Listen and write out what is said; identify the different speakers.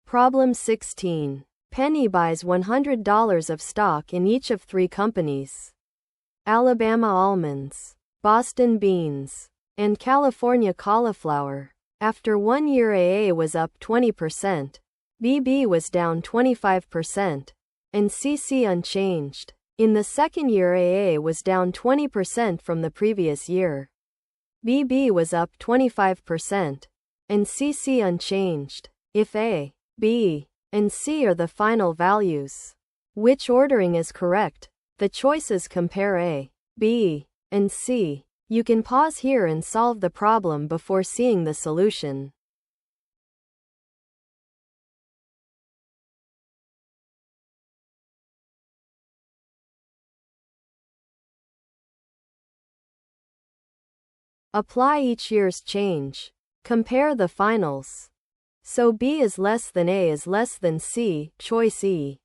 Speaker 1: Problem 16. Penny buys $100 of stock in each of 3 companies: Alabama almonds, Boston beans, and California cauliflower. After 1 year, AA was up 20%, BB was down 25%, and CC unchanged. In the second year, AA was down 20% from the previous year. BB was up 25%, and CC unchanged. If A, B, and C are the final values, which ordering is correct? The choices compare A, B, and C. You can pause here and solve the problem before seeing the solution. Apply each year's change. Compare the finals. So B is less than A is less than C, choice E.